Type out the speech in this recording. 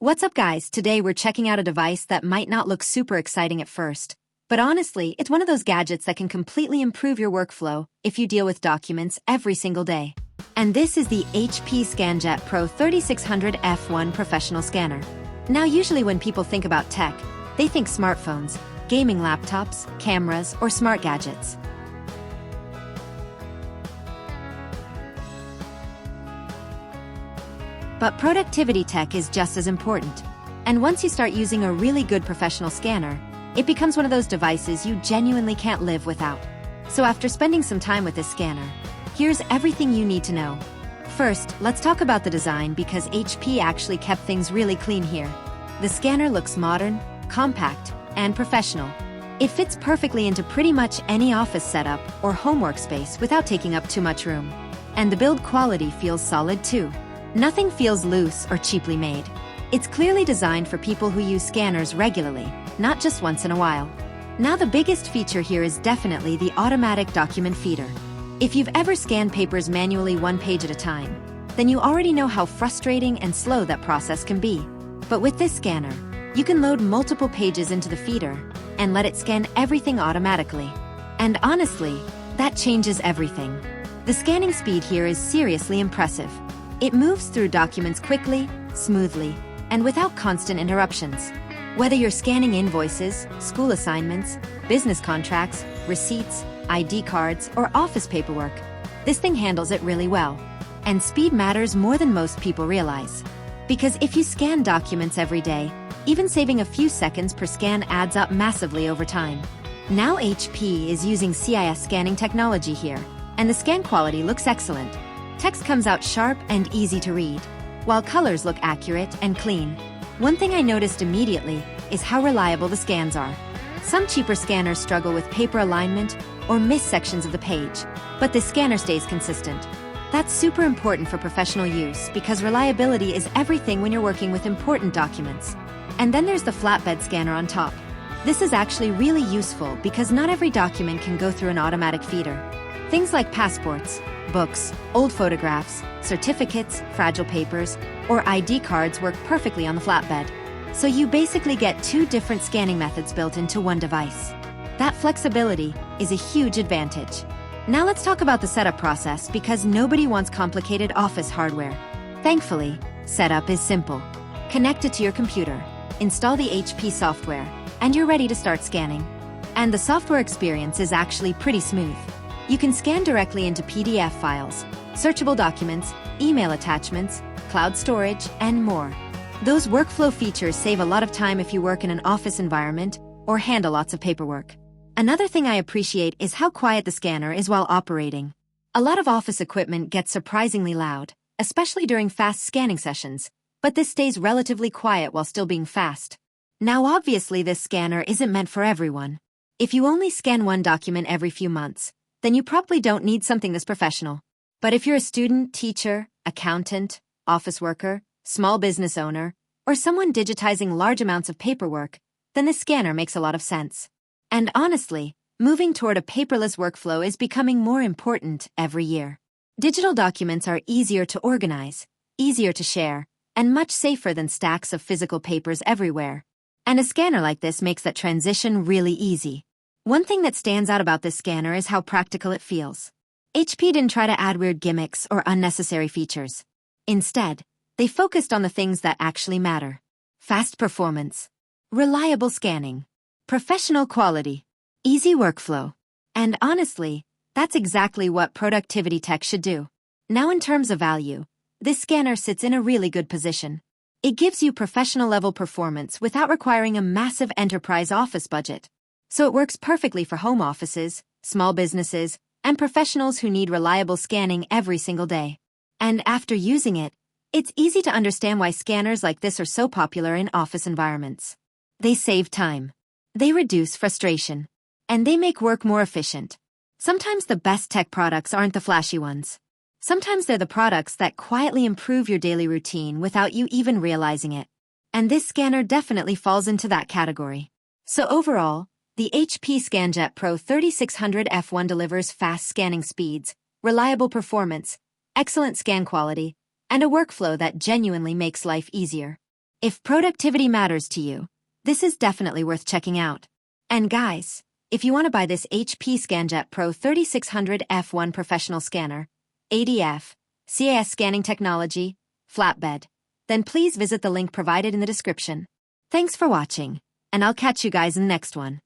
What's up, guys? Today we're checking out a device that might not look super exciting at first. But honestly, it's one of those gadgets that can completely improve your workflow if you deal with documents every single day. And this is the HP ScanJet Pro 3600 F1 Professional Scanner. Now, usually when people think about tech, they think smartphones, gaming laptops, cameras, or smart gadgets. But productivity tech is just as important. And once you start using a really good professional scanner, it becomes one of those devices you genuinely can't live without. So after spending some time with this scanner, here's everything you need to know. First, let's talk about the design because HP actually kept things really clean here. The scanner looks modern, compact, and professional. It fits perfectly into pretty much any office setup or home workspace without taking up too much room. And the build quality feels solid too. Nothing feels loose or cheaply made. It's clearly designed for people who use scanners regularly, not just once in a while. Now, the biggest feature here is definitely the automatic document feeder. If you've ever scanned papers manually one page at a time, then you already know how frustrating and slow that process can be. But with this scanner, you can load multiple pages into the feeder and let it scan everything automatically. And honestly, that changes everything. The scanning speed here is seriously impressive. It moves through documents quickly, smoothly, and without constant interruptions. Whether you're scanning invoices, school assignments, business contracts, receipts, ID cards, or office paperwork, this thing handles it really well. And speed matters more than most people realize. Because if you scan documents every day, even saving a few seconds per scan adds up massively over time. Now HP is using CIS scanning technology here, and the scan quality looks excellent. Text comes out sharp and easy to read, while colors look accurate and clean. One thing I noticed immediately is how reliable the scans are. Some cheaper scanners struggle with paper alignment or miss sections of the page, but this scanner stays consistent. That's super important for professional use because reliability is everything when you're working with important documents. And then there's the Flatbed scanner on top. This is actually really useful because not every document can go through an automatic feeder. Things like passports, books, old photographs, certificates, fragile papers, or ID cards work perfectly on the flatbed. So you basically get two different scanning methods built into one device. That flexibility is a huge advantage. Now let's talk about the setup process because nobody wants complicated office hardware. Thankfully, setup is simple. Connect it to your computer, install the HP software, and you're ready to start scanning. And the software experience is actually pretty smooth. You can scan directly into PDF files, searchable documents, email attachments, cloud storage, and more. Those workflow features save a lot of time if you work in an office environment or handle lots of paperwork. Another thing I appreciate is how quiet the scanner is while operating. A lot of office equipment gets surprisingly loud, especially during fast scanning sessions, but this stays relatively quiet while still being fast. Now, obviously, this scanner isn't meant for everyone. If you only scan one document every few months, then you probably don't need something this professional. But if you're a student, teacher, accountant, office worker, small business owner, or someone digitizing large amounts of paperwork, then this scanner makes a lot of sense. And honestly, moving toward a paperless workflow is becoming more important every year. Digital documents are easier to organize, easier to share, and much safer than stacks of physical papers everywhere. And a scanner like this makes that transition really easy. One thing that stands out about this scanner is how practical it feels. HP didn't try to add weird gimmicks or unnecessary features. Instead, they focused on the things that actually matter. Fast performance, reliable scanning, professional quality, easy workflow. And honestly, that's exactly what productivity tech should do. Now, in terms of value, this scanner sits in a really good position. It gives you professional-level performance without requiring a massive enterprise office budget. So it works perfectly for home offices, small businesses, and professionals who need reliable scanning every single day. And after using it, it's easy to understand why scanners like this are so popular in office environments. They save time. They reduce frustration. And they make work more efficient. Sometimes the best tech products aren't the flashy ones. Sometimes they're the products that quietly improve your daily routine without you even realizing it. And this scanner definitely falls into that category. So overall, the HP ScanJet Pro 3600 F1 delivers fast scanning speeds, reliable performance, excellent scan quality, and a workflow that genuinely makes life easier. If productivity matters to you, this is definitely worth checking out. And guys, if you want to buy this HP ScanJet Pro 3600 F1 professional scanner, ADF, CAS scanning technology, Flatbed, then please visit the link provided in the description. Thanks for watching, and I'll catch you guys in the next one.